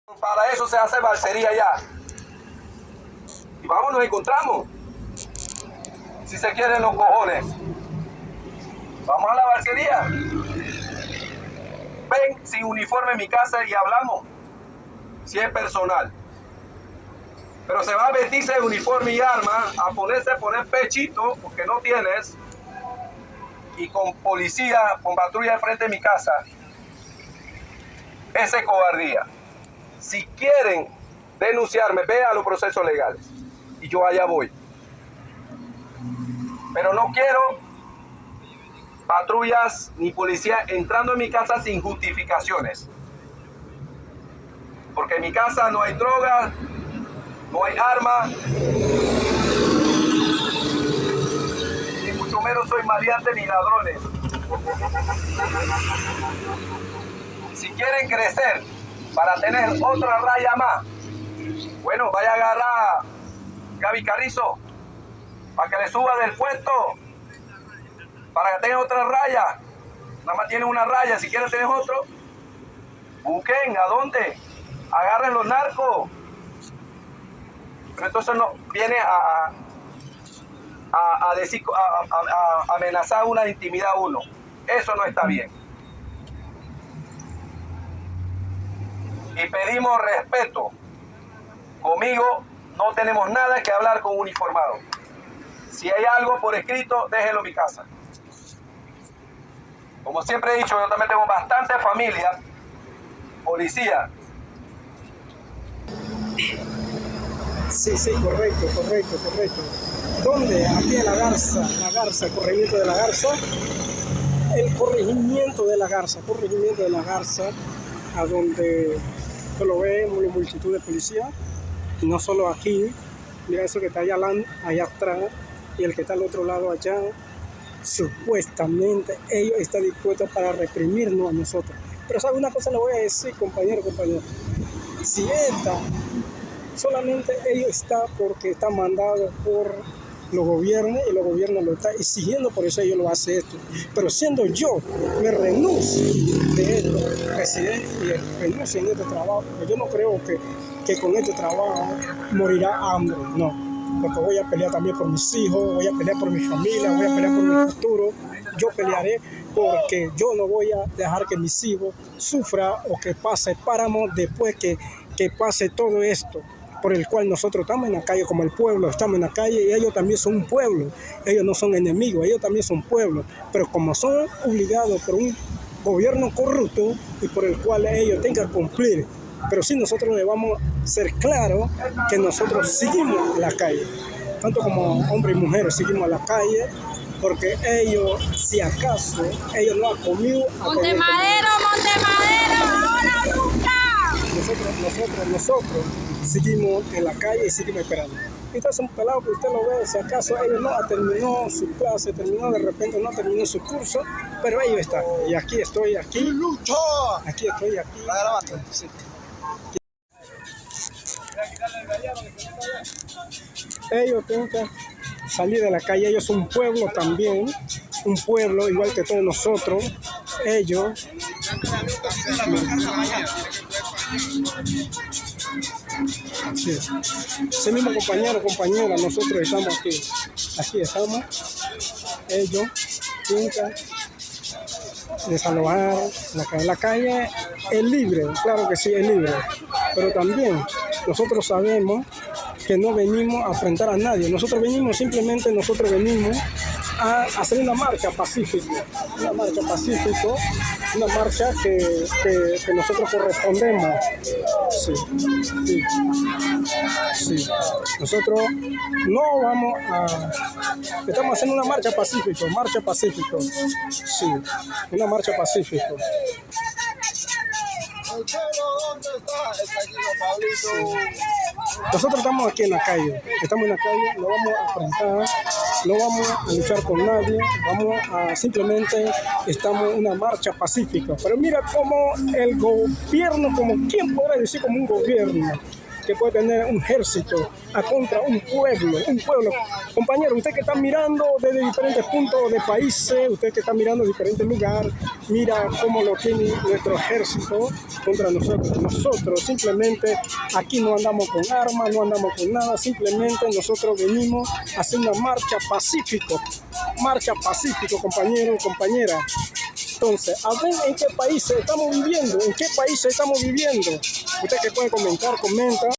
Para eso se hace balsería ya. Y vamos, nos encontramos. Si se quieren los cojones. Vamos a la balsería. Ven sin uniforme en mi casa y hablamos. Si es personal. Pero se va a vestirse de uniforme y arma, a poner pechito, porque no tienes, y con policía, con patrulla de frente de mi casa. Esa es cobardía. Si quieren denunciarme, vean los procesos legales. Y yo allá voy. Pero no quiero patrullas ni policía entrando en mi casa sin justificaciones. Porque en mi casa no hay droga, no hay arma, ni mucho menos soy maleante ni ladrones. Si quieren crecer para tener otra raya más, bueno, vaya a agarrar a Gaby Carrizo para que le suba del puesto, para que tenga otra raya. Nada más tiene una raya, si quieren tener otro, busquen a dónde, agarren los narcos. Pero entonces no viene a decir, a amenazar una intimidad a uno. Eso no está bien. Y pedimos respeto. Conmigo no tenemos nada que hablar con uniformado. Si hay algo por escrito, déjenlo en mi casa. Como siempre he dicho, yo también tengo bastante familia, policía. Sí, correcto. ¿Dónde? Aquí en La Garza, el corregimiento de La Garza. El corregimiento de La Garza, a donde se lo ve una multitud de policías. Y no solo aquí, mira eso que está allá atrás, y el que está al otro lado allá, supuestamente ellos están dispuestos para reprimirnos a nosotros. Pero ¿sabe una cosa? Le voy a decir, compañero, si solamente ellos están porque están mandados por los gobiernos y los gobiernos lo están exigiendo, por eso ellos lo hacen esto. Pero siendo yo, me renuncio de esto, presidente, y renuncio en este trabajo, porque yo no creo que con este trabajo morirá hambre, no. Porque voy a pelear también por mis hijos, voy a pelear por mi familia, voy a pelear por mi futuro. Yo pelearé porque yo no voy a dejar que mis hijos sufran o que pase páramo después que pase todo esto, por el cual nosotros estamos en la calle, como el pueblo, estamos en la calle y ellos también son un pueblo. Ellos no son enemigos, ellos también son pueblo, pero como son obligados por un gobierno corrupto y por el cual ellos tengan que cumplir. Pero sí, nosotros debemos ser claros que nosotros seguimos la calle, tanto como hombres y mujeres seguimos la calle, porque ellos, si acaso, ellos no han comido... Montemadero, ahora nunca. Nosotros seguimos en la calle y seguimos esperando. Entonces un pelado que usted lo ve, si acaso ellos no terminó su clase, de repente no terminó su curso, pero ellos están. Y aquí estoy. Sí. Ellos tienen que salir de la calle, ellos son un pueblo también, un pueblo igual que todos nosotros. Ellos sí. Ese mismo compañera, nosotros estamos aquí estamos. Ellos tienen que desalojar la calle. Es libre, claro que sí, es libre, pero también nosotros sabemos que no venimos a enfrentar a nadie. Nosotros venimos a hacer una marcha pacífica, una marcha que nosotros correspondemos. Sí. Nosotros no vamos estamos haciendo una marcha pacífica. Sí, una marcha pacífica. Nosotros estamos aquí en la calle, no vamos a enfrentar, no vamos a luchar con nadie, simplemente estamos en una marcha pacífica. Pero mira cómo el gobierno, ¿quién podrá decir como un gobierno? que puede tener un ejército a contra un pueblo. Compañero, usted que está mirando desde diferentes puntos de países, usted que está mirando diferentes lugares, mira cómo lo tiene nuestro ejército contra nosotros. Nosotros simplemente aquí no andamos con armas, no andamos con nada, simplemente nosotros venimos a hacer una marcha pacífico, compañero y compañera. Entonces, a ver en qué países estamos viviendo, usted que puede comentar, comenta.